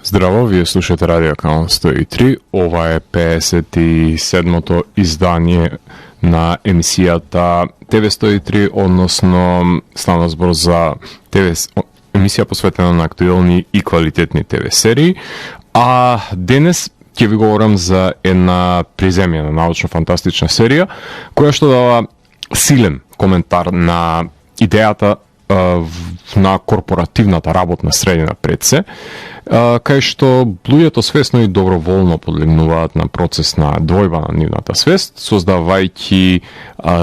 Здраво, вие слушате Радио Канал 103. Ова е 57-то издание на емисијата TV103, односно стана збор за емисија посветена на актуелни и квалитетни ТВ серии. А денес ќе ви говорам за една приземјена научно-фантастична серија, која што дава силен коментар на идејата на корпоративната работна средина пред се, кај што луѓето свесно и доброволно подлегнуваат на процес на двојба на нивната свест, создавајќи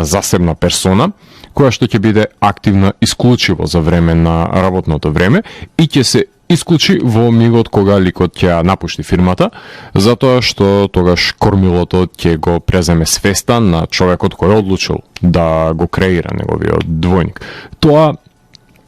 засебна персона, која што ќе биде активна исклучиво за време на работното време и ќе се исклучи во мигот кога ликот ќе напушти фирмата, затоа што тогаш кормилото ќе го преземе свеста на човекот кој одлучил да го креира неговиот двојник. Тоа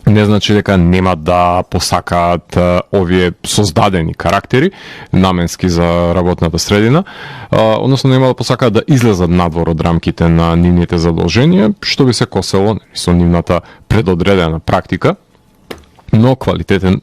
не значи дека нема да посакаат овие создадени карактери наменски за работната средина, односно нема да посакаат да излезат надвор од рамките на нивните задолженија, што би се косело со нивната предодредена практика. Но квалитетна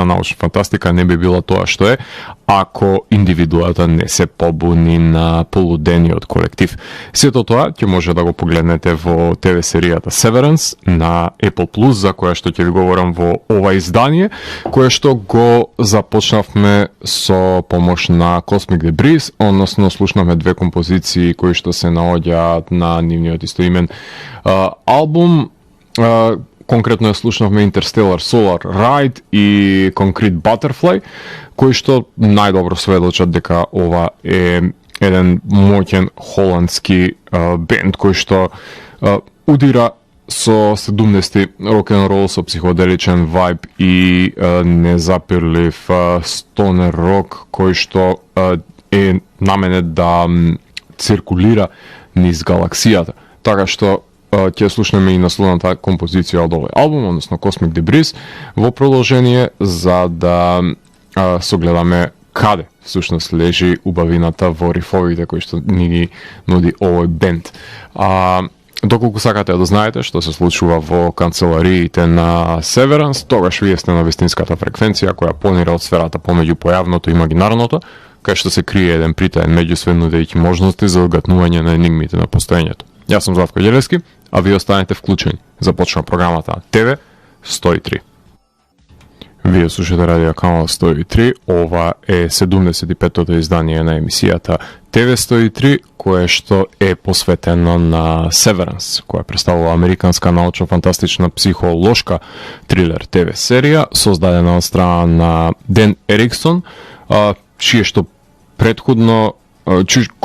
научна фантастика не би била тоа што е, ако индивидуата не се побуни на полудениот колектив. Сето тоа ќе може да го погледнете во ТВ серијата Severance на Apple Plus, за која што ќе ви говорам во ова издание, кое што го започнавме со помош на Cosmic Debris, односно слушнавме две композиции кои што се наоѓаат на нивниот истоимен албум. Конкретно ја слушнавме Interstellar Solar Ride и Concrete Butterfly, кои што најдобро сведочат дека ова е еден моќен холандски бенд кој што удира со 70-ти рок-н-рол, со психоделичен вајб и незапирлив стонер рок, кој што е наменет да циркулира низ галаксијата. Така што ќе слушнеме и насловната композиција од овој албум, односно Cosmic Debris, во продолжение за да согледаме каде всушност лежи убавината во рифовите кои што ни ги нуди овој бенд. Доколку сакате да знаете што се случува во канцелариите на Severance, тогаш вие сте на вистинската фреквенција која понира од сферата помеѓу појавното и имагинарното, кај што се крие еден притаен меѓусвет нудејќи можности за одгатнување на енигмите на постоењето. Јас сум Златко Ѓелевски, а вие останете вклучени. Започна програмата ТВ 103. Вие слушате Радио Канал 103, ова е 75-тото издание на емисијата ТВ 103, кое што е посветено на Severance, која представува американска научно-фантастична психолошка трилер ТВ серија, создадена од страна на Ден Ериксон, кој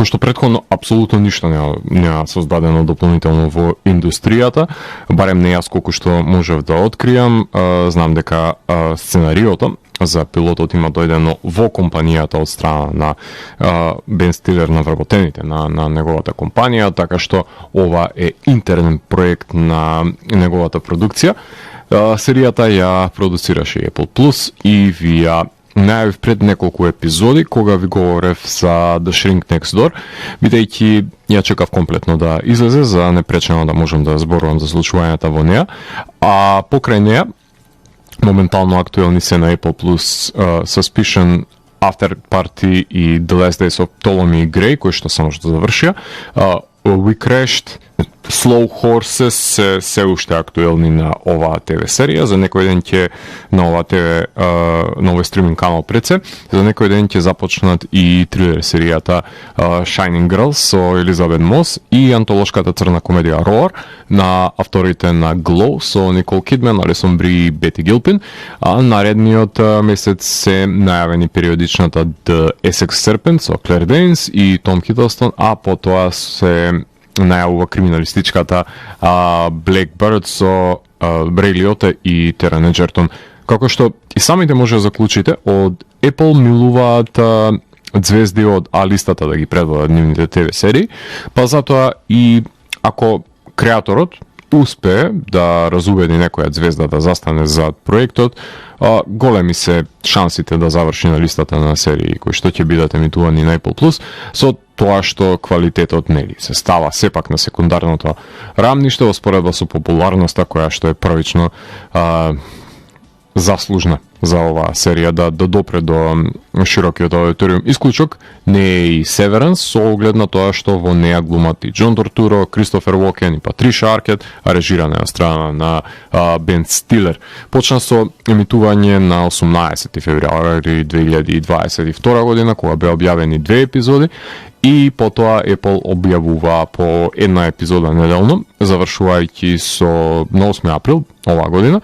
што предходно апсолутно ништо не создадено дополнително во индустријата, барем не јас колку што можев да откријам. Знам дека сценариото за пилотот има дојдено во компанијата од страна на Бен Стилер, на вработените на неговата компанија, така што ова е интерен проект на неговата продукција. Серијата ја продуцираше Apple Plus и ви најавив пред неколку епизоди кога ви говорев за The Shrink Next Door, бидејќи ја чекав комплетно да излезе за непречено да можам да зборувам за случувањата во неа, а покрај неа моментално актуелни се на Apple Plus Suspicion, After Party и The Last Days of Ptolemy Gray, кои што само што завршија, We Crashed, Slow Horses се уште актуелни на оваа ТВ серија. За некој ден ќе на оваа ТВ на овој стриминг канал пред се, за некој ден ќе започнат и трилер серијата Shining Girls со Елизабет Мос и антолошката црна комедија Roar на авторите на Glow со Никол Кидман, Алисон Бри и Бети Гилпин. А наредниот месец се најавени периодичната The Essex Serpent со Клер Дейнс и Том Хиддлстон, а потоа се најавува криминалистичката Blackbird со Брей Лиота и Терен Еджертон. Како што и самите може да заклучите, од Apple милуваат звезди од А-листата да ги предводат нивните ТВ серии, па затоа и ако креаторот успее да разубеди некоја звезда да застане зад проектот, големи се шансите да заврши на листата на серии кои што ќе бидат емитувани на Apple Plus, со тоа што квалитетот нели се става сепак на секундарното рамниште во споредба со популарноста која што е првично заслужна за оваа серија да допре до широкиот аудиториум. Исклучок не е и Severance, со оглед на тоа што во неја глумат и Џон Тортуро, Кристофер Уокен и Патриша Аркет, а режирана од страна на Бен Стилер. Почна со емитување на 18 февруари 2022 година, кога беа објавени 2 епизоди, и потоа Apple објавува по една епизода неделно, завршувајќи со на 8 април оваа година.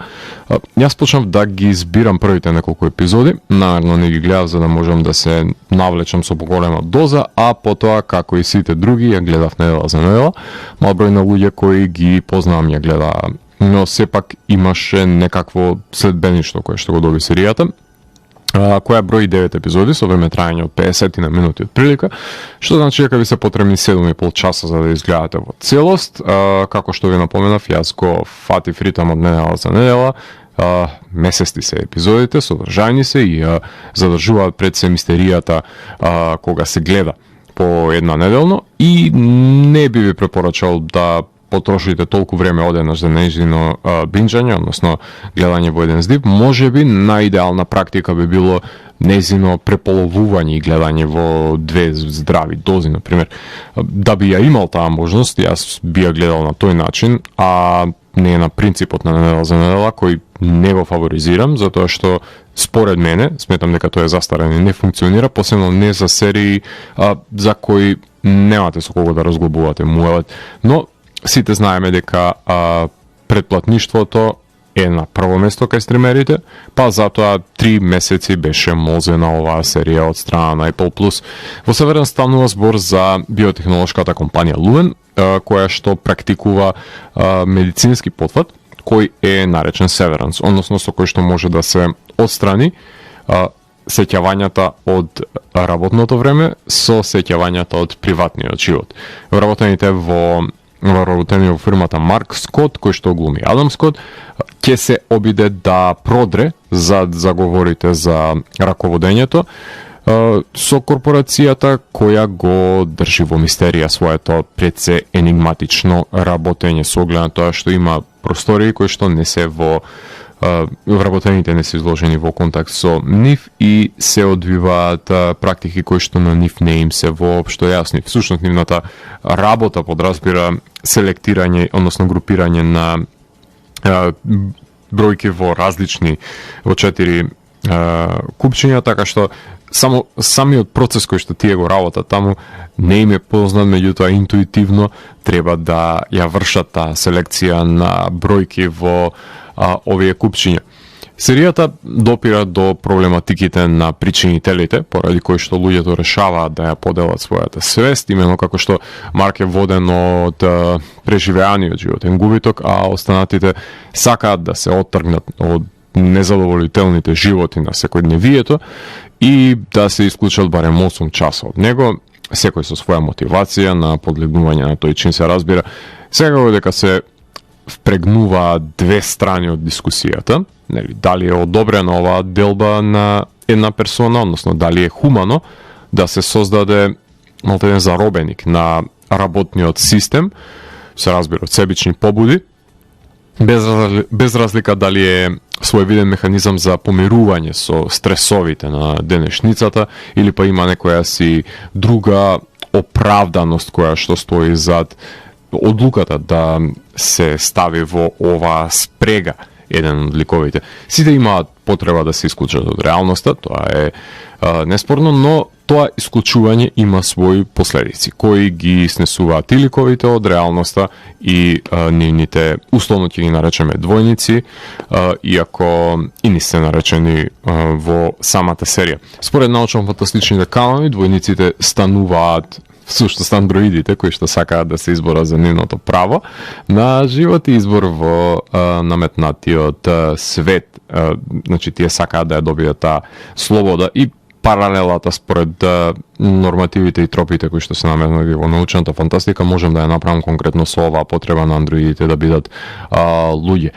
Јас почнав да ги избирам првите неколку епизоди, наравно не ги гледав за да можам да се навлечам со поголема доза, а потоа, како и сите други, ја гледав недела за недела. Мал број на луѓе кои ги познавам ја гледаа, но сепак имаше некакво следбеништо кое што го доби серијата, која брои 9 епизоди со време трајање од 50 на минути од прилика, што значи дека ви се потребни 7,5 часа за да изгледате во целост. Како што ви напоменав, јас го фатив ритам од недела за недела, месести се епизодите, содржајни се и задржуваат пред се мистеријата кога се гледа по една неделно, и не би ви препорачал да потрошите толку време одеднаш за нејзино бинџање, односно гледање во еден здив. Можеби најидеална практика би било нејзино преполовување и гледање во 2 здрави дози, например. Да би ја имал таа можност, јас би ја гледал на тој начин, а не на принципот на недела за недела, кој не го фаворизирам, затоа што според мене, сметам дека тој е застарен и не функционира, посебно не за серии за кои немате со кого да разглобувате муелет. Но сите знаеме дека претплатништвото е на прво место кај стримерите, па затоа 3 месеци беше мозена оваа серија од страна на Apple+. Во Severance станува збор за биотехнолошката компанија Lumen, која што практикува медицински потврд, кој е наречен Severance, односно со кој што може да се отстрани сеќавањата од работното време со сеќавањата од приватниот живот. Вработените во фирмата Марк Скот, кој што глуми Адам Скот, ќе се обиде да продре за заговорите за раководењето со корпорацијата која го држи во мистерија своето пред се енигматично работење, со оглед на тоа што има простории кои што не се во вработените не се изложени во контакт со нив и се одвиваат практики кои што на нив не им се воопшто јасни. Всушност нивната работа подразбира селектирање, односно групирање на бројки во различни, во 4 купчиња, така што самиот процес кој што тие го работат таму не им е познат, меѓутоа интуитивно треба да ја вршат таа селекција на бројки во овие купчиња. Серијата допира до проблематиките на причинителите, поради кои што луѓето решаваат да ја поделат својата свест, именно како што Марк е воден од преживеаниот животен губиток, а останатите сакаат да се оттргнат од незадоволителните животи на секојдневието и да се исклучат барем 8 часа од него, секој со своја мотивација на подлегнување на тој чин се разбира. Секако дека се впрегнуваат две страни од дискусијата, нели, дали е одобрена оваа делба на една персона, односно дали е хумано да се создаде малтеден заробеник на работниот систем, се разбира од себични побуди, без разлика дали е своевиден механизам за помирување со стресовите на денешницата или па има некоја си друга оправданост која што стои зад одлуката да се стави во оваа спрега еден од ликовите. Сите имаат потреба да се исклучат од реалноста, тоа е неспорно, но тоа исклучување има своји последици, кои ги снесуваат и ликовите од реалноста и нивните, условно ќе ги наречеме двојници, иако и не се наречени во самата серија. Според научно-фантастичните канони, двојниците стануваат всушност андроидите кои што сакаат да се изборат за нивното право на живот и избор во наметнатиот свет. Значи, тие сакаат да ја добијат таа слобода и паралелата според нормативите и тропите кои што се наметнати во научната фантастика, можем да ја направам конкретно со оваа потреба на андроидите да бидат луѓе.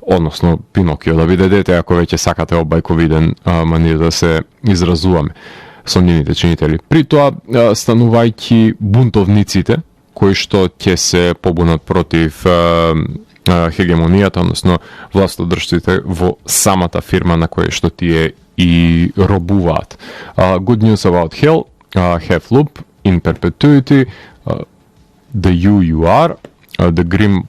Односно, Пинокио да биде дете, ако веќе сакате обајковиден манир да се изразуваме со нивните чинители. При тоа, станувајќи бунтовниците, кои што ќе се побунат против хегемонијата, односно властодржците во самата фирма на која што тие и робуваат. Good News About Hell, Half-Loop, In Perpetuity, The You Are, The Grim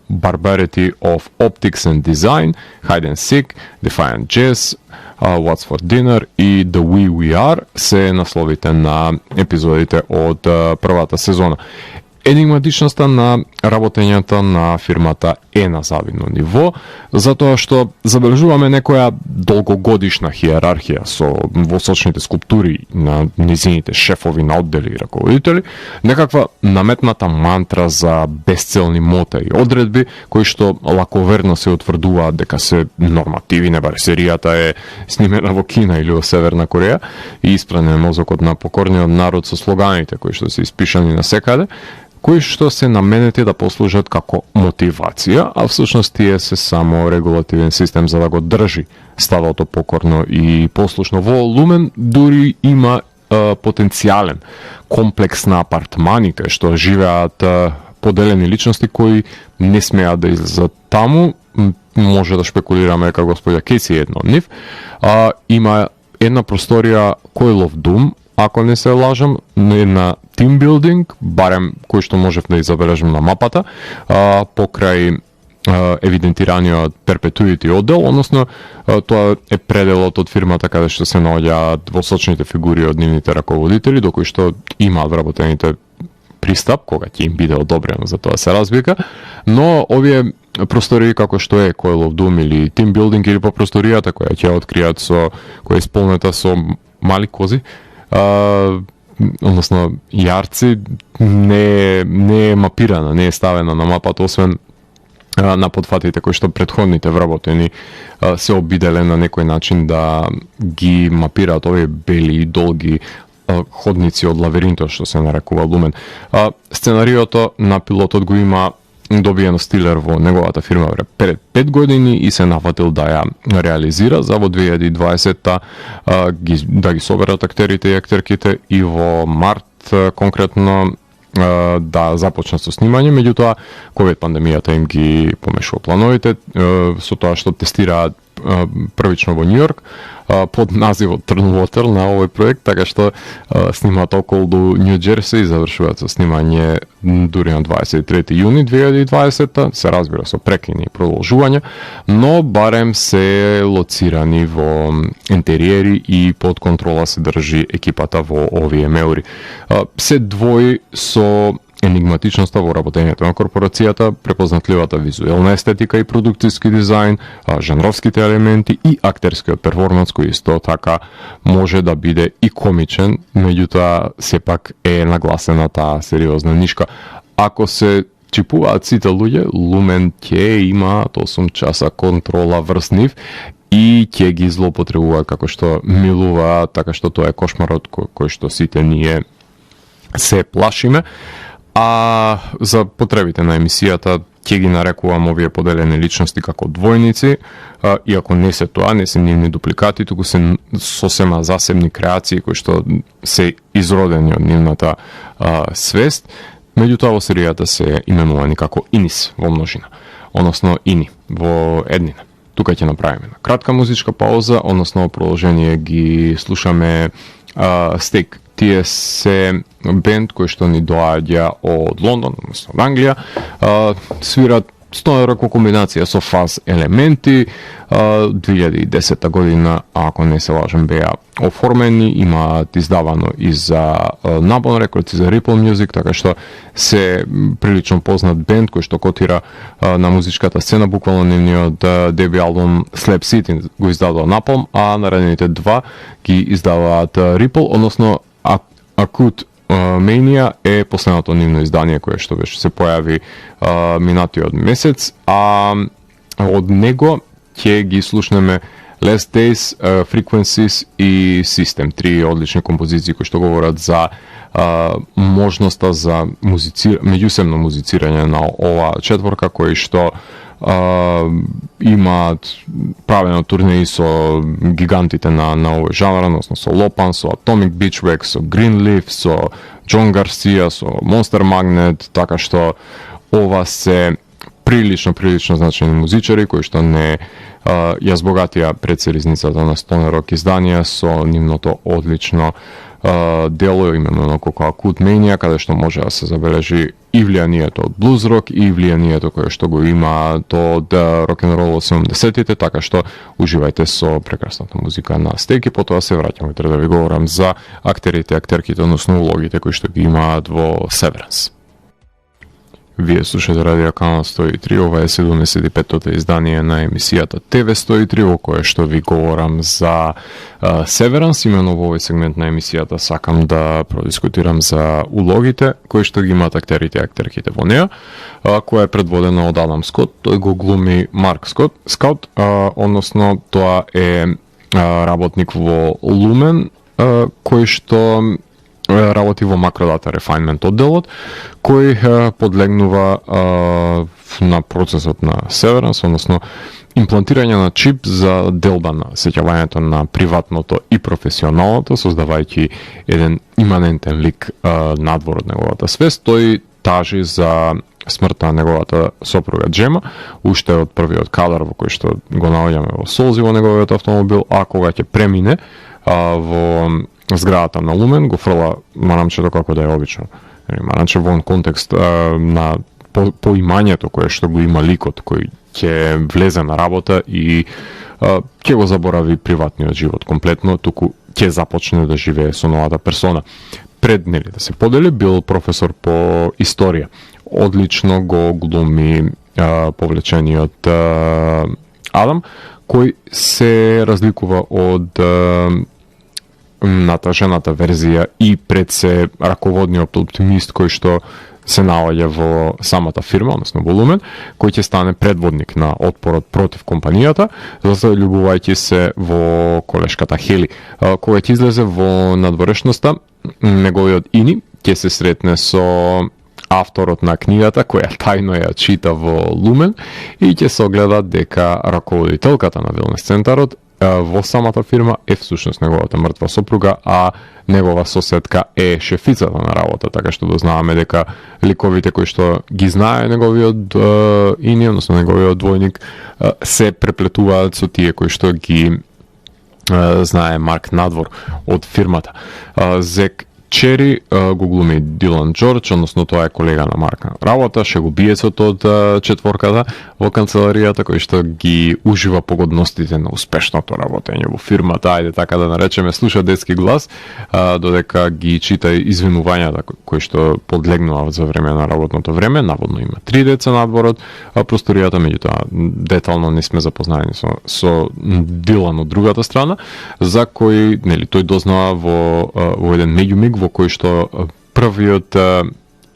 Barbarity of Optics and Design, Hide and Seek, Defiant Jazz, What's for Dinner и The We Are се насловите на епизодите од првата сезона. Енигматичноста на работењето на фирмата е на завидно ниво, затоа што забележуваме некоја долгогодишна хиерархија со восочните скулптури на низините шефови на оддели и раководители, некаква наметната мантра за безцелни мотаи одредби, кои што лаковерно се утврдуваат дека се нормативи, небаре серијата е снимена во Кина или во Северна Кореја и испранен мозокот на покорниот народ со слоганите кои што се испишани на секаде, кои што се наменети да послужат како мотивација, а всушност тие се само регулативен систем за да го држи стадото покорно и послушно. Во Лумен дури има потенцијален комплекс на апартмани кај што живеат поделени личности кои не смеат да излезат таму. Може да шпекулираме дека господја Кейси е едно од нив. Има една просторија Coil of Doom, ако не се лажам, на team-building, барем кој што можев да забележам на мапата, покрај евидентираниот Perpetuity оддел, односно тоа е пределот од фирмата каде што се наоѓаат восочните фигури од нивните раководители, до кои што имаат вработените пристап, кога ќе им биде одобрено за тоа се разбика, но овие простории како што е Coil of Doom или team-building или по просторијата која ќе откријат со која е исполнета со мали кози, односно јарци, не е мапирана, не е ставена на мапата, освен на потфатите кои што претходните вработени се обиделе на некој начин да ги мапираат овие бели и долги ходници од лавиринтот што се нарекува Лумен. Сценариото на пилотот го има добиено Стилер во неговата фирма пред 5 години и се нафатил да ја реализира за во 2020 да ги соберат актерите и актерките и во март конкретно да започнат со снимање, меѓутоа ковид пандемијата им ги помешува плановите со тоа што тестираат првично во Њујорк под називот Turn на овој проект, така што снимаат околу до Нью Џерси и завршуваат со снимање дури на 23 јуни 2020, се разбира со прекини и продолжување, но барем се лоцирани во интериери и под контрола се држи екипата во овие меури. Се двои со енигматичноста во работењето на корпорацијата, препознатливата визуелна естетика и продукцијски дизајн, жанровските елементи и актерскиот перформанс кој исто така може да биде и комичен, меѓутоа сепак е нагласена таа сериозна нишка. Ако се чипуваат сите луѓе, Лумен ќе има 8 часа контрола врз нив и ќе ги злоупотребуваат како што милуваат, така што тоа е кошмарот кој што сите ние се плашиме. А за потребите на емисијата ќе ги нарекувам овие поделени личности како двојници, иако не се тоа, не се нивни дупликати, туку се сосема засебни креации кои што се изродени од нивната свест, меѓутоа во серијата се именувани како Инис во множина, односно Ини во еднина. Тука ќе направиме кратка музичка пауза, односно продолжение ги слушаме Стейк. Тие се бенд кој што ни доаѓа од Лондон, односно од Англија, свират стојарако комбинација со фаз елементи. 2010 година, ако не се лажам, беа оформени, имаат издавано и за Napalm Records и за Ripple Music, така што се прилично познат бенд кој што котира на музичката сцена. Буквално нивниот деби албум Slap City го издадува Napalm, а наредните два ги издаваат Ripple, односно Acute Mania е последното нивно издание кое што беше се појави минатиот месец, а од него ќе ги слушнеме Last Days, Frequencies и System, три одлични композиции кои што говорат за можноста за меѓусебно музицирање на ова четворка кои што имаат правено турнеи со гигантите на овој жанр, односно со Лопан, со Atomic Beachwax, со Greenleaf, со Джон Гарсија, со Monster Magnet, така што ова се прилично значајни музичари кои што не ја збогатија предсеризницата на Stoner Rock изданија со нивното одлично дело именно како Acute Mania, каде што може да се забележи и влијанието од блуз рок и влијанието кое што го има од рок-н-рол од 70-тите, така што уживајте со прекрасната музика на Стейк и потоа се враќаме да ви говорам за актерите, актерките, односно улогите кои што ги имаат во Severance. Вие слушате Радио Канал 103, ова е 75-тото издание на емисијата ТВ 103, во кое што ви говорам за Severance. Именно во овој сегмент на емисијата сакам да продискутирам за улогите кои што ги имаат актерите и актерките во неа, која е предводена од Адам Скот. Тој го глуми Марк Скаут, односно тоа е работник во Lumen, кој што работи во Macrodata Refinement одделот, кој подлегнува на процесот на Severance, односно имплантирање на чип за делба на сеќавањето на приватното и професионалното, создавајќи еден иманентен лик надвор од неговата свест. Тој тажи за смртта на неговата сопруга Джема, уште од првиот кадар во кој што го наоѓаме во солзи во неговиот автомобил, а кога ќе премине во зградата на Lumen, го фрла марамчето како да е обично. Марамче во контекст на поимањето кое што го има ликот кој ќе влезе на работа и ќе го заборави приватниот живот комплетно, туку ќе започне да живее со новата персона. Пред да се подели, бил професор по историја. Одлично го глуми повлечениот Адам, кој се разликува од натажената верзија и пред се раководниот оптимист кој што се наоѓа во самата фирма, односно во Lumen, кој ќе стане предводник на отпорот против компанијата, заљубувајќи се во колешката Хели. Кога ќе излезе во надворешноста, неговиот Ини ќе се сретне со авторот на книгата, која тајно ја чита во Lumen, и ќе се огледа дека раководителката на велнес центарот во самата фирма е всушност неговата мртва сопруга, а негова соседка е шефицата на работа, така што дознаваме дека ликовите кои што ги знае неговиот Ини, односно неговиот двојник, се преплетуваат со тие кои што ги знае Марк надвор од фирмата. Зек Чери го глуми Дилан Џорџ, односно тоа е колега на Марк на работа, шегубиецот од четворката во канцеларијата, кој што ги ужива погодностите на успешното работење во фирмата, ајде така да наречеме, слуша детски глас, додека ги чита извинувањата кои што подлегнуваат за време на работното време. Наводно има 3 деца надворот, а просторијата, меѓутоа детално не сме запознаени со Дилан од другата страна, за кој тој дознава во еден меѓумиг во кој што првиот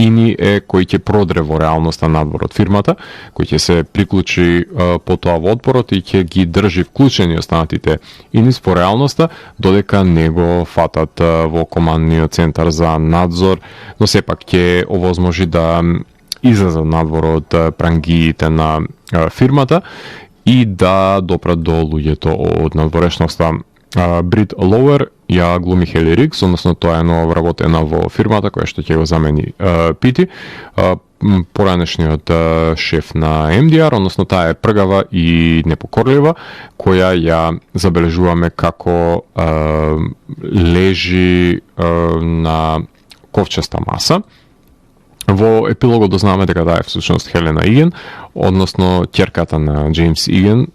Ини е кој ќе продре во реалноста надвор од фирмата, кој ќе се приклучи потоа во отпорот и ќе ги држи вклучени останатите Инис во реалноста, додека него фатат во командниот центар за надзор, но сепак ќе овозможи да излезе надвор од прангиите на фирмата и да допрат до луѓето од надворешноста. Брит Лоуер ја глуми Хели Рикс, односно тоа е нова вработена во фирмата која што ќе го замени Пити, поранешниот шеф на MDR, односно таа е пргава и непокорлива, која ја забележуваме како лежи на ковчеста маса. Во епилогот дознаваме дека таа е всушност Хелена Иген, односно ќерката на Джеймс Иген,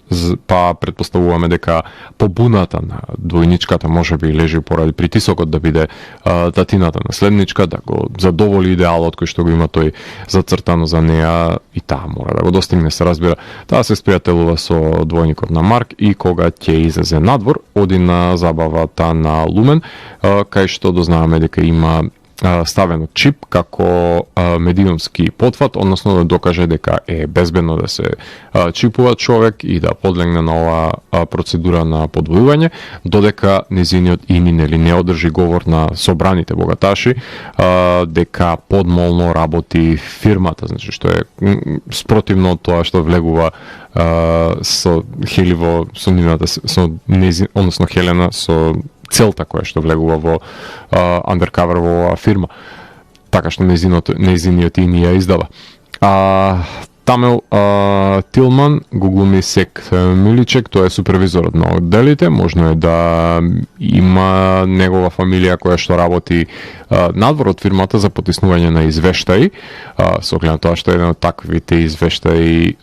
па предпоставуваме дека побуната на двојничката можеби лежи поради притисокот да биде татината наследничка, да го задоволи идеалот кој што го има тој зацртано за неа и таа мора да го достигне, се разбира. Таа се спријателува со двојникот на Марк и кога ќе излезе надвор, оди на забавата на Lumen, кај што дознаваме дека има ставено чип како медиумски потфат, односно да докаже дека е безбедно да се чипува човек и да подлегне на ова процедура на подвојување, додека незиниот Ини не одржи говор на собраните богаташи дека подмолно работи фирмата, значи што е спротивно од тоа што влегува со Хеливо, со нивната, со незин, односно Хелена, со целта која што влегува во undercover во оваа фирма, така што незиниот Ини ја издава. Тамел Тилман го глуми Сек Миличек, тој е супервизорот на одделите, можно е да има негова фамилија која што работи надвор од фирмата за потиснување на извештаи, со оглед на тоа што еден од таквите извештаи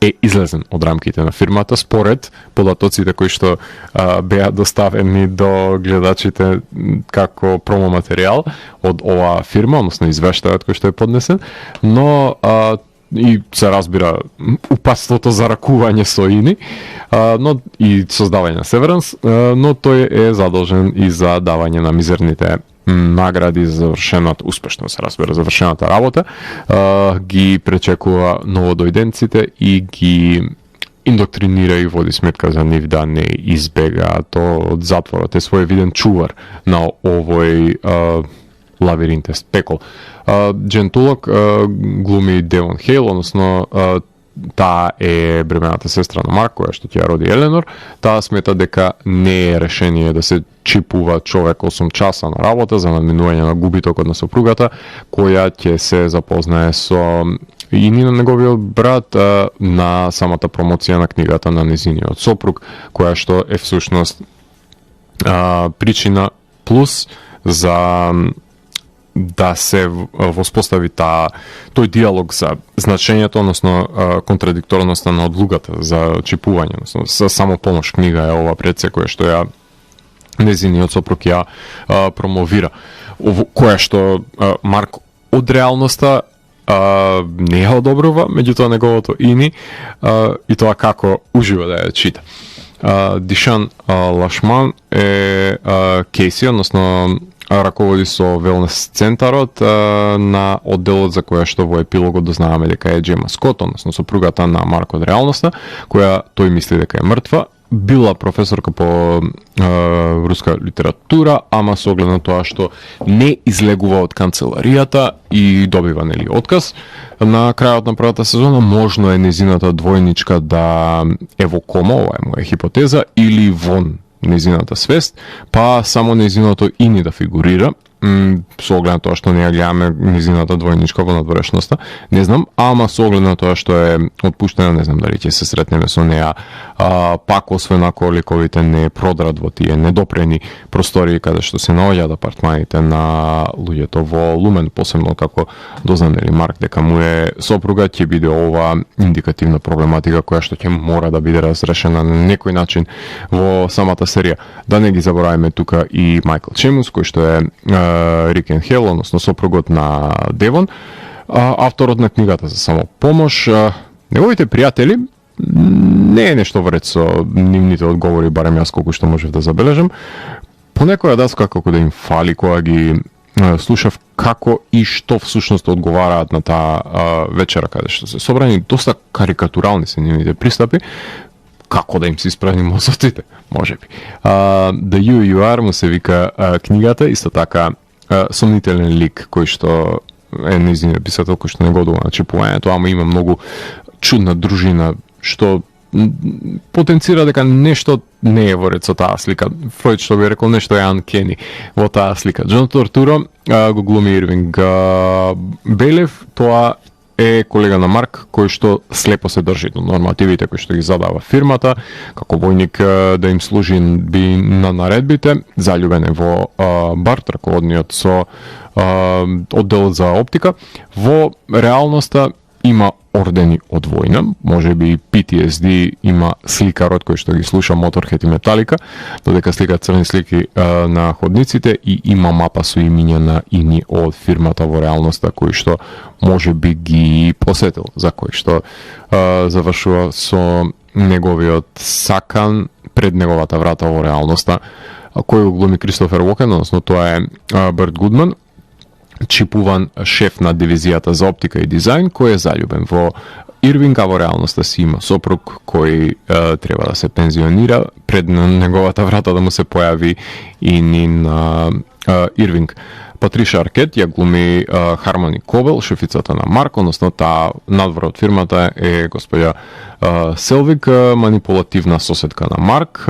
е излезен од рамките на фирмата според податоците кои што беа доставени до гледачите како промо материјал од оваа фирма, односно извештајот кој што е поднесен, но и се разбира упатството за ракување со ини, но и создавање на Severance, но тој е задолжен и за давање на мизерните награди за завршената, успешно се разбира, завршената работа, ги пречекува новодојденците и ги индоктринира и води сметка за нив да не избегаат од затворот. Е своевиден чувар на овој лавиринтест пекол. Джентулок глуми Девон Хейл, односно таа е бремената сестра на Марк, која што ќе ја роди Еленор. Таа смета дека не е решение да се чипува човек 8 часа на работа за надминување на губитокот на сопругата, која ќе се запознае со и на неговиот брат на самата промоција на книгата на незиниот сопруг, која што е всушност причина плюс за да се воспостави тој диалог за значењето, односно контрадикторноста на одлугата за чипување, односно за самопомош книга е ова пред се која што ја незиниот сопруг ја промовира, која што Марк од реалноста не ја одобрува, меѓутоа неговото ини и тоа како ужива да ја чита. Дишан Лашман е Кейси, односно раководи со велнес центарот на одделот за која што во епилогот дознаваме дека е Джема Скот, односно сопругата на Марк од реалноста, која тој мисли дека е мртва. Била професорка по руска литература, ама со оглед на тоа што не излегува од канцеларијата и добива нели отказ. На крајот на првата сезона можно е незината двојничка да е во кома, ова е моја хипотеза, или вон незината свест, па само незиното ини да фигурира, со оглед на тоа што не ја гледаме незината двојничка во надворешноста, не знам, ама со оглед на тоа што е отпуштена, не знам дали ќе се сретнеме со неа, пак освен ако ликовите не продрат во тие недопрени простории каде што се наоѓаат апартманите на луѓето во Лумен, посебно како дознанели Марк дека му е сопруга, ќе биде ова индикативна проблематика која што ќе мора да биде разрешена на некој начин во самата серија. Да не ги забораваме тука и Майкл Чемус, кој што е Рикен Хел, односно сопругот на Девон, авторот на книгата за самопомош. Неговите пријатели не е нешто вред со нивните одговори, барем јас колку што можев да забележам. По некоја даска како да им фали кога ги слушав како и што всушност одговараат на таа вечера каде што се собрани, доста карикатурални се нивните пристапи. Како да им се исправни мозоците, можеби. The UUR му се вика книгата, исто така сомнителен лик кој што е нејзиниот писател кој што не годува на чипувањето, ама има многу чудна дружина што потенцира дека нешто не е во ред со таа слика. Фројд што би рекол нешто е uncanny во таа слика. Џон Тортуро го глуми Ирвинг Бейлев, тоа е колега на Марк кој што слепо се држи до нормативите кои што ги задава фирмата, како војник да им служи би на наредбите, заљубен е во Барт, раководниот со одделот за оптика. Во реалноста има ордени од војна, може би PTSD има сликарот кој што ги слуша Motorhead и Metallica, додека слика црни слики на ходниците и има мапа со имиња на ини од фирмата во реалноста кој што може би ги посетил, за кој што завршува со неговиот сакан пред неговата врата во реалноста, кој го глуми Кристофер Уокен, односно тоа е Берт Гудман, чипуван шеф на дивизијата за оптика и дизајн, кој е заљубен во Ирвинг, а во реалноста си има сопруг кој треба да се пензионира, пред неговата врата да му се појави и на Ирвинг. Патриша Аркет ја глуми Хармони Кобел, шефицата на Марк, односно таа надвор од фирмата е господја Селвик, манипулативна соседка на Марк.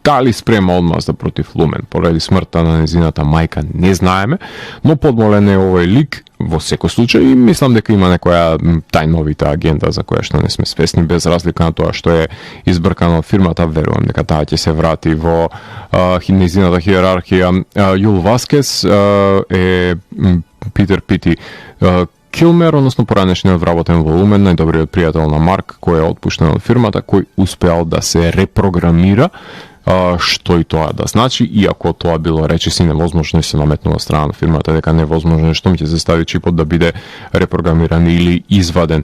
Дали спрема одмазда против Лумен поради смртта на незината мајка не знаеме, но подмолен е овој лик во секој случај и мислам дека има некоја тајновита агенда за која што не сме свесни, без разлика на тоа што е избркано од фирмата. Верувам дека таа ќе се врати во незината хиерархија. Јул Васкес е Питер Пити Килмер, односно поранешниот вработен во Лумен, најдобриот пријател на Марк, кој е отпуштен од фирмата, кој успеал да се репрограмира, што и тоа да значи, иако тоа било речиси невозможно и се наметнува страна на фирмата дека невозможно што ќе се стави чипот да биде репрограмиран или изваден.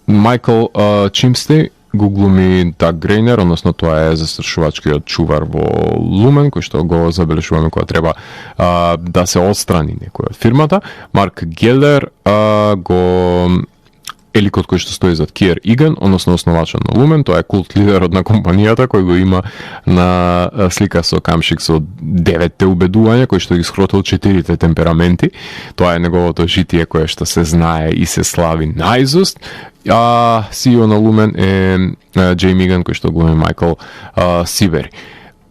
Майкл Чимстей го глуми Даг Грейнер, односно тоа е застрашувачкиот чувар во Лумен, кој што го забележуваме кога треба да се отстрани некој од фирмата. Марк Гелер го е ликот кој што стои зад Киер Иген, односно основачот на Лумен. Тоа е култ лидерот на компанијата, кој го има на слика со камшик со 9 убедувања, кој што ги схротил 4 темпераменти. Тоа е неговото житие кое што се знае и се слави наизуст. CEO на Лумен е Джей Миган, кој што глуми Майкл Сибери.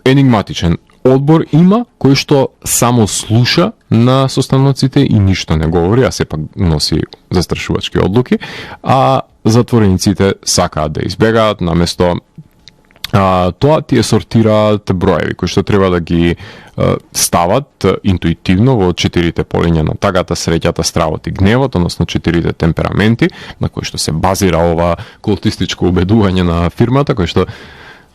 Енигматичен одбор има, кој што само слуша на состаноците и ништо не говори, а сепак носи застрашувачки одлуки, а затворениците сакаат да избегаат, наместо тоа тие сортираат броеви кои што треба да ги стават интуитивно во 4 полиња на тагата, среќата, стравот и гневот, односно 4 темпераменти на кои што се базира ова култистичко убедување на фирмата, кој што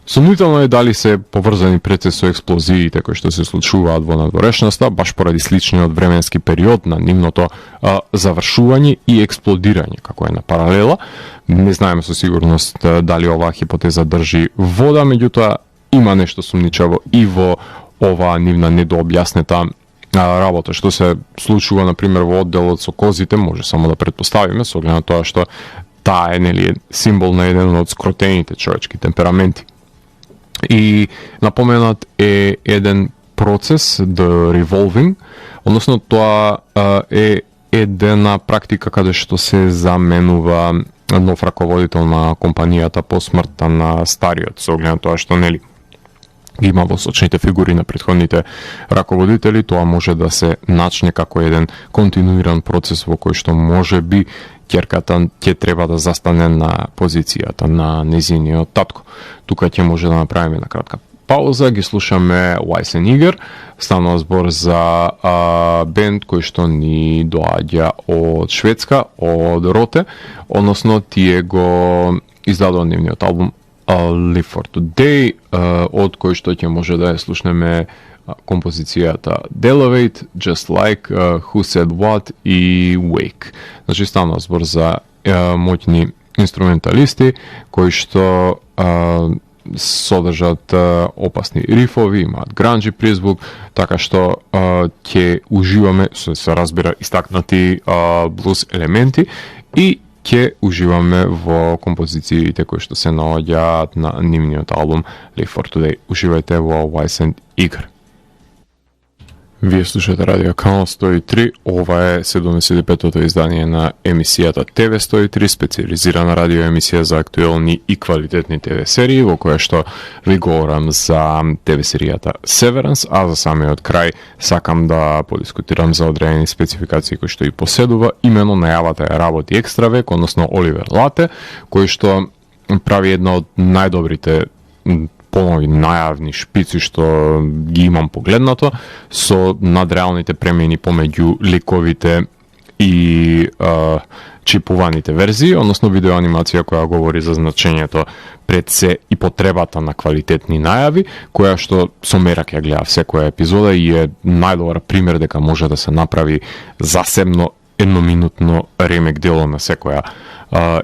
сумнително е дали се поврзани прецес со експлозиите кои што се случуваат во надворешноста, баш поради сличниот временски период на нивното завршување и експлодирање, како е на паралела. Не знаеме со сигурност дали оваа хипотеза држи вода, меѓутоа има нешто сумничаво и во оваа нивна недообјаснета работа. Што се случува, например, во одделот со козите, може само да предпоставиме, со оглед на тоа што таа е символ на еден од скротените човечки темпераменти. И напоменат е еден процес, the revolving, односно тоа е едена практика каде што се заменува нов раководител на компанијата по смртта на стариот, со оглед на тоа што има во сочните фигури на претходните раководители. Тоа може да се начне како еден континуиран процес во кој што може би ќерката ќе треба да застане на позицијата на незиниот татко. Тука ќе може да направиме на кратка пауза, ги слушаме Weiss and Eager. Станува збор за бенд кој што ни доаѓа од Шведска, од Роте, односно тие го издадува нивниот албум Live for Today, од кој што ќе може да ја слушнеме композицијата Delevate, Just Like, Who Said What и Wake. Значи станува збор за моćни инструменталисти кои што содржат опасни рифови, имаат гранџи призвук, така што ќе уживаме, се разбира, истакнати блуз елементи и ќе уживаме во композициите кои што се наоѓаат на нивниот албум Live for Today. Уживајте во Weiss and Eager. Вие слушате Радио Канал 103, ова е 75-тото издание на емисијата ТВ 103, специализирана радио емисија за актуелни и квалитетни ТВ серии, во која што ви говорам за ТВ серијата Severance, а за самиот крај сакам да подискутирам за одредени спецификации кои што и поседува, имено најавата е работи Екстравек, односно Оливер Лате, кој што прави една од најдобрите понови најавни шпици што ги имам погледнато, со надреалните премени помеѓу ликовите и чипуваните верзии, односно видеоанимација која говори за значењето пред се и потребата на квалитетни најави, која што со мерак ја гледав секоја епизода и е најдобар пример дека може да се направи засебно едноминутно ремек дело на секоја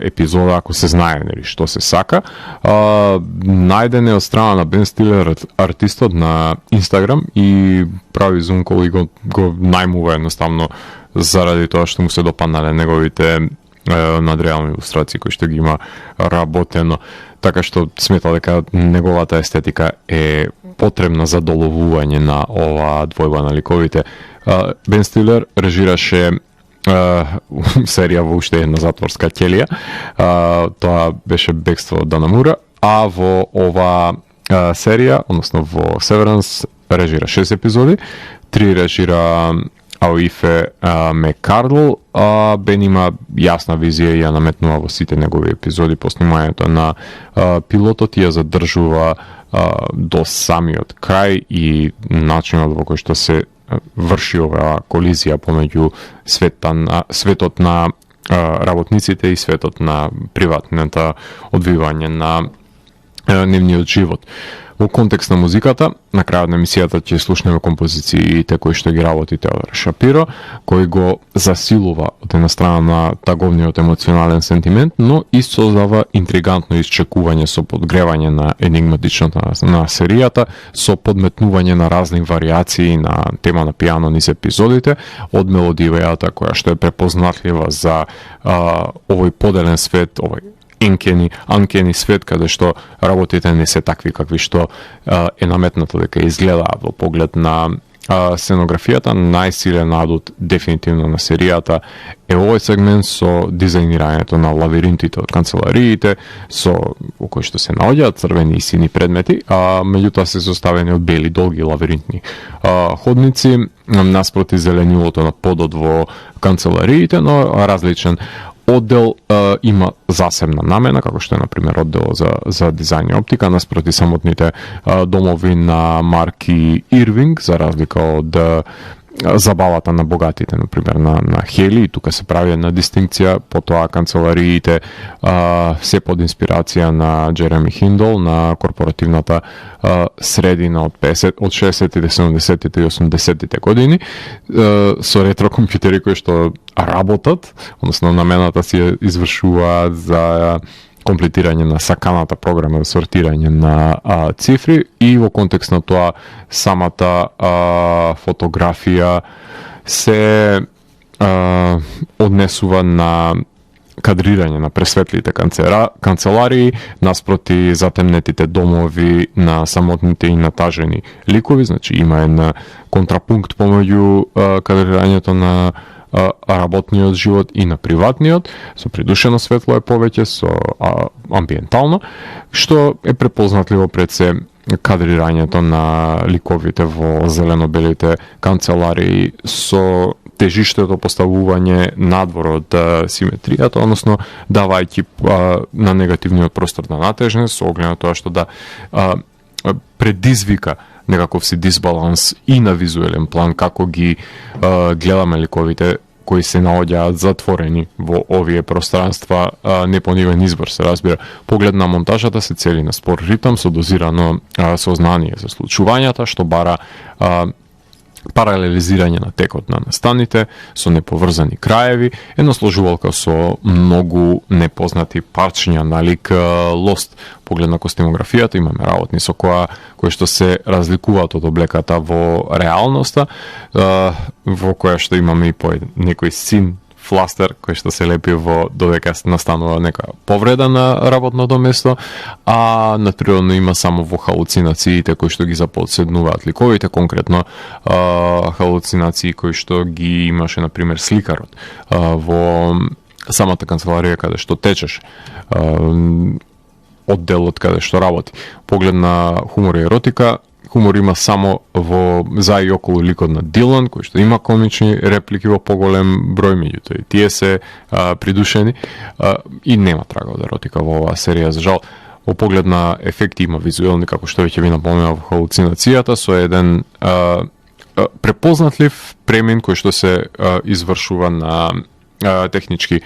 епизода, ако се знае што се сака. Најден е од страна на Бен Стилер, артистот, на Инстаграм и прави зум кол и го најмува едноставно заради тоа што му се допаднале неговите надреални илустрации кои што ги има работено. Така што смета дека неговата естетика е потребна за доловување на оваа двојба на ликовите Бен Стилер режираше серија во уште една затворска ќелија. Тоа беше Бегство од Данамура, а во ова серија, односно во Severance, режира 6 епизоди, 3 режира Аоифе Мекардл, Бен има јасна визија и ја наметнува во сите негови епизоди по снимањето на пилотот и ја задржува до самиот крај и начинот во кој што се врши оваа колизија помеѓу светот на работниците и светот на приватната одвивање на нивниот живот. Во контекст на музиката, на крајот на емисијата ќе слушнеме композициите кои што ги работи Теодор Шапиро, кој го засилува од една страна на таговниот емоционален сентимент, но и создава интригантно исчекување со подгревање на енигматичната на серијата, со подметнување на разни варијации на тема на пијано низ епизодите, од мелодијата која што е препознатлива за овој поделен свет, овој анкени свет, каде што работите не се такви какви што е наметнато дека изгледаат во поглед на сценографијата. Најсилен адут дефинитивно на серијата е овој сегмент со дизајнирањето на лавиринтите од канцелариите, во кои што се наоѓаат црвени и сини предмети, а меѓутоа се составени од бели долги лавиринтни ходници, наспроти зеленилото на подот во канцелариите, но различен оддел има засебна намена, како што е, например, оддел за дизајн и оптика, наспроти самотните домови на марки Ирвинг, за разлика од забавата на богатите, например, на Хели, и тука се прави една дистинкција, потоа канцелариите се под инспирација на Джереми Хиндол, на корпоративната средина од 60-тите, 70-тите и 80-тите години, со ретро компјутери кои што работат, односно намената си извршуваат за комплетирање на саканата програма за сортирање на цифри, и во контекст на тоа самата фотографија се однесува на кадрирање на пресветлите канцеларии наспроти затемнетите домови на самотните и натажени ликови. Значи има една контрапункт помеѓу кадрирањето на работниот живот и на приватниот, со придушено светло е повеќе, со амбиентално, што е препознатливо пред се кадрирањето на ликовите во зелено-белите канцеларии со тежиштето поставување надвор од симетријата, односно давајќи на негативниот простор на натежност, со оглед на тоа што да предизвика некаков си дисбаланс и на визуелен план, како ги гледаме ликовите кои се наоѓаат затворени во овие пространства, непонивен избор се разбира. Поглед на монтажата се цели на спор ритм со дозирано сознание за случувањата, што бара паралелизирање на текот на настаните со неповрзани краеви, една сложувалка со многу непознати парчиња налик Lost. Поглед на костимографијата имаме работни со кои што се разликуваат од облеката во реалноста, во која што имаме и по некој син фластер кој што се лепи во додека настанува нека повреда на работното место, а натурално има само во халуцинациите кои што ги заподседнуваат ликовите, конкретно халуцинации кои што ги имаше, например, сликарот во самата канцеларија каде што течеше, одделот каде што работи. Поглед на хумор и еротика, хумор има само за и околу ликот на Дилан, кој што има комични реплики во поголем број, меѓутоа и тие се придушени, и нема трага од еротика во оваа серија, за жал. Во поглед на ефекти има визуелни, како што веќе ви напомнеа во халуцинацијата, со еден препознатлив премин кој што се извршува на технички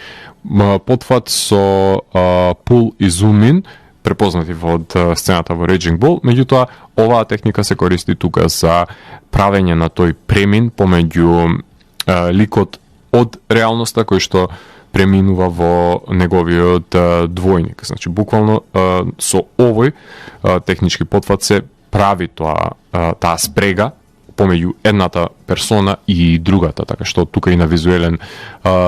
потфат со пул и зум-ин, препознати од сцената во Raging Bull, меѓутоа оваа техника се користи тука за правење на тој премин помеѓу ликот од реалноста кој што преминува во неговиот двојник. Значи, буквално со овој технички потфат се прави таа спрега помеѓу едната персона и другата, така што тука и на визуелен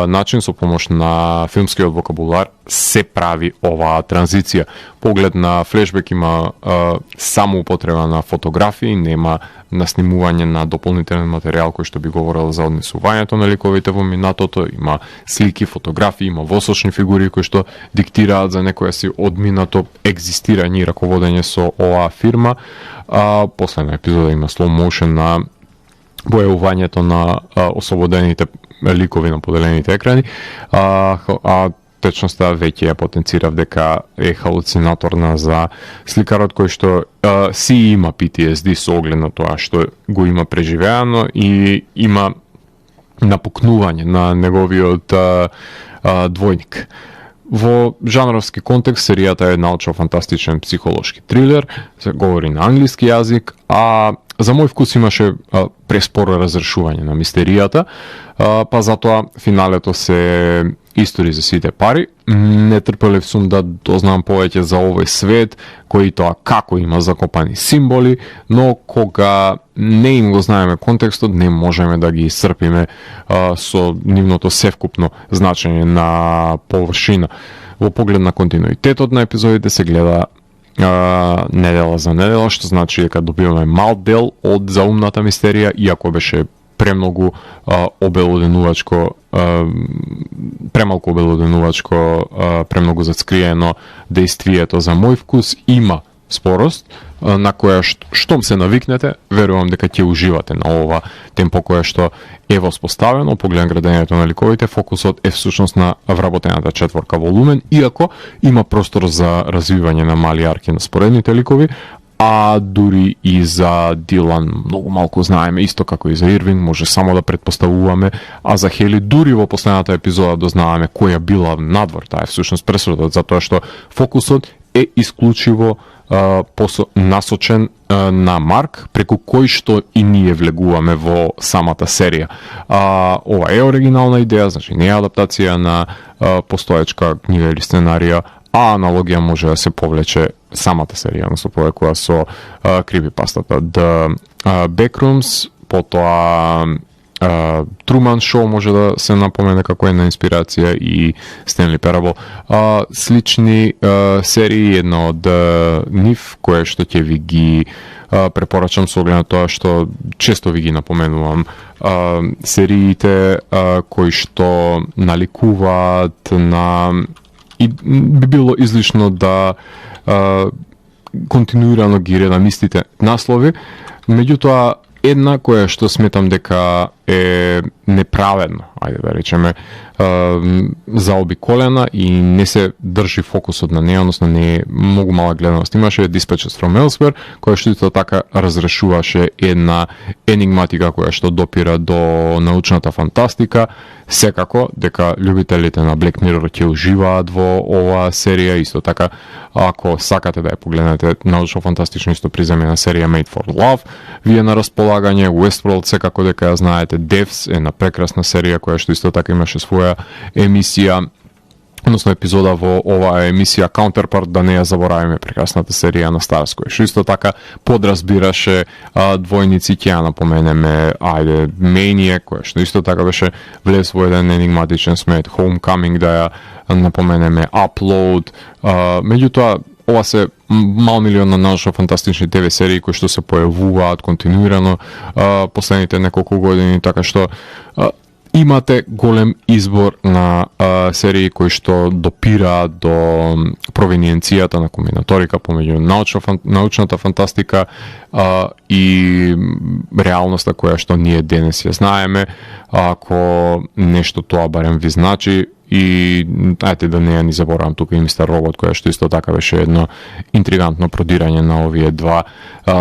начин со помош на филмскиот вокабулар се прави оваа транзиција. Поглед на флешбек има само употреба на фотографии, нема наснимување на дополнителен материјал кој што би говорел за однесувањето на ликовите во минатото, има слики, фотографии, има восочни фигури кои што диктираат за некоја си одминато екзистирање и раководење со оваа фирма. Последна епизода има slow motion на појавувањето на ослободените ликови на поделените екрани, течноста веќе ја потенцирав дека е халуцинаторна за сликарот кој што си има PTSD со оглед на тоа што го има преживеано и има напукнување на неговиот двојник. Во жанровски контекст серијата е научно-фантастичен психолошки трилер, се говори на англиски јазик, а за мој вкус имаше преспоро разрешување на мистеријата, па затоа финалето се истори за сите пари. Нетрпелив сум да дознам повеќе за овој свет, кој тоа како има закопани символи, но кога не им го знаеме контекстот, не можеме да ги исцрпиме со нивното севкупно значење на површина. Во поглед на континуитетот на епизодите се гледа недела за недела, што значи дека добиваме мал дел од заумната мистерија, иако беше премалку обелоденувачко, премногу зацкриено дејствието. За мој вкус има спорост, на која штом се навикнете, верувам дека ќе уживате на ова темпо кое што е воспоставено. Погледам градењето на ликовите, фокусот е всушност на вработената четворка волумен, иако има простор за развивање на мали арки на споредните ликови, а дури и за Дилан многу малку знаеме, исто како и за Ирвин, може само да предпоставуваме, а за Хели дури во последната епизода дознаваме која била надвор. Таа е всушност пресудот, затоа што фокусот е исклучиво насочен на Марк, преку кој што и ние влегуваме во самата серија. Ова е оригинална идеја, значи не е адаптација на постоечка книга или сценарија, а аналогија може да се повлече самата серија, односно повлекува со крипипастата The Backrooms, потоа Truman Show може да се напомене како една инспирација и Stanley Parable. Слични серии, една од нив, која што ќе ви ги препорачам со оглед на тоа што често ви ги напоменувам, сериите кои што наликуваат на и би било излишно да континуирано ги редам истите наслови, меѓутоа една која што сметам дека е неправедно, ајде да речеме, заобиколена и не се држи фокусот на неја, односно не е многу мала гледаност. Имаше Dispatches from Elsewhere, која што исто така разрешуваше една енигматика која што допира до научната фантастика. Секако дека љубителите на Black Mirror ќе уживаат во оваа серија, исто така ако сакате да ја погледнете научно-фантастично исто приземена серија Made for Love, ви е на располагање. Westworld секако дека ја знаете, Devs е една прекрасна серија која што исто така имаше своја емисија, односно епизода во оваа емисија Counterpart, да не ја заборавиме прекрасната серија на Starz, која што исто така подразбираше двојници. Ќе ја напоменеме Maniac, која што исто така беше влез во еден енигматичен смет, Homecoming да ја напоменеме, Upload. Меѓутоа ова се мал милион на научно-фантастични ТВ серии кои што се појавуваат континуирано последните неколку години, така што имате голем избор на серии кои што допираат до провениенцијата на комбинаторика помеѓу научната фантастика и реалноста која што ние денес ја знаеме. Ако нешто тоа барем ви значи, и ајте да не ја ни заборавам тука и Мистер Робот, која што исто така беше едно интригантно продирање на овие два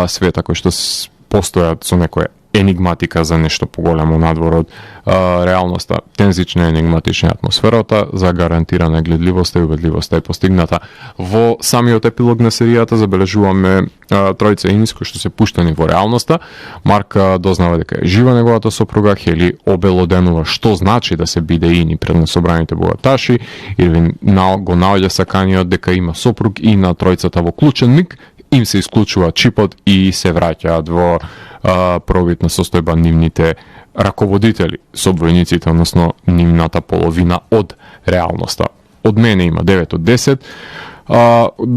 света кои што постојат со некоја енигматика за нешто поголемо надвор од реалноста. Тензична енигматична атмосферата за гарантирана гледливост и убедливост е постигната. Во самиот епилог на серијата забележуваме тројца инис кои што се пуштени во реалноста. Марк дознава дека е жива неговата сопруга, Хели обелоденува што значи да се биде ини пред несобраните богаташи, Ирвин го наоѓа саканиот дека има сопруг и на тројцата во клучен миг им се исклучува чипот и се враќаат во првобитна состојба нивните раководители, собројниците, односно нивната половина од реалноста. Од мене има 9 од 10.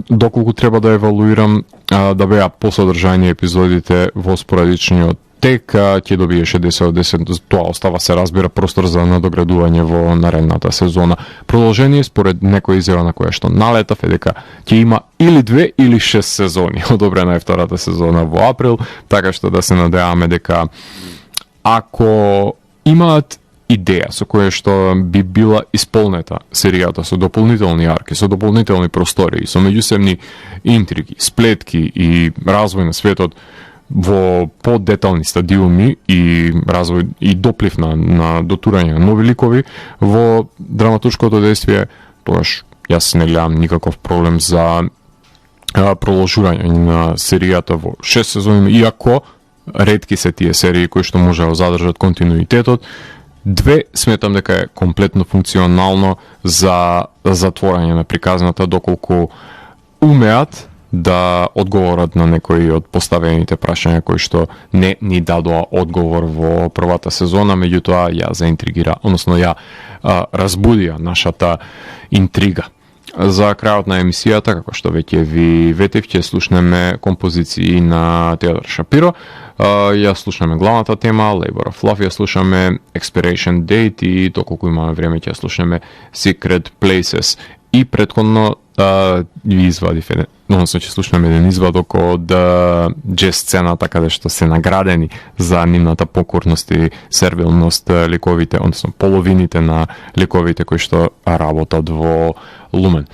Доколку треба да евалуирам да беа посодржајни епизодите во спорадичниот тек, ќе добиеше 10 од 10. Тоа остава, се разбира, простор за надоградување во наредната сезона. Продолжение според некој изјава на која што налетав е дека ќе има или 2 или 6 сезони. Одобрена е втората сезона во април, така што да се надеваме дека ако имаат идеја со која што би била исполнета серијата со дополнителни арки, со дополнителни простори, со меѓусебни интриги, сплетки и развој на светот во подетални стадиуми и развој и доплив на дотурање на нови ликови во драматуршкото действие, тогаш јас не гледам никаков проблем за продолжување на серијата во 6 сезони, иако ретки се тие серии кои што може да задржат континуитетот. 2 сметам дека е комплетно функционално за затворање на приказната, доколку умеат да одговорат на некои од поставените прашања кои што не ни дадоа одговор во првата сезона, меѓутоа ја заинтригира, односно ја разбудија нашата интрига. За крајот на емисијата, како што веќе ви ветив, ќе слушнеме композиции на Теодор Шапиро. Ја слушнеме главната тема, Labor of Love, ја слушаме Expiration Date и доколку имаме време ќе слушнеме Secret Places. И претходно ви извадив еден, односно ќе слушнеме еден извадок од джез сцената каде што се наградени за нивната покорност и сервилност ликовите, односно половините на ликовите кои што работат во Лумен.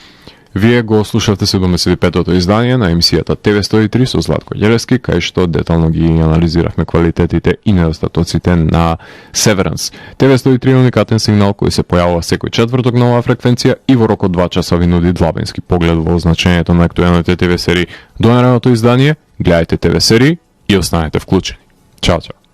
Вие го слушавте 75-тото издание на емисијата TV103 со Златко Ѓелевски, кај што детално ги анализиравме квалитетите и недостатоците на Severance. TV103 е уникатен сигнал кој се појавува секој четврток на оваа фреквенција и во рок од 2 часа ви нуди длабински поглед во значењето на актуелните ТВ серии. До наредното издание, гледајте ТВ серии и останете вклучени. Чао, чао.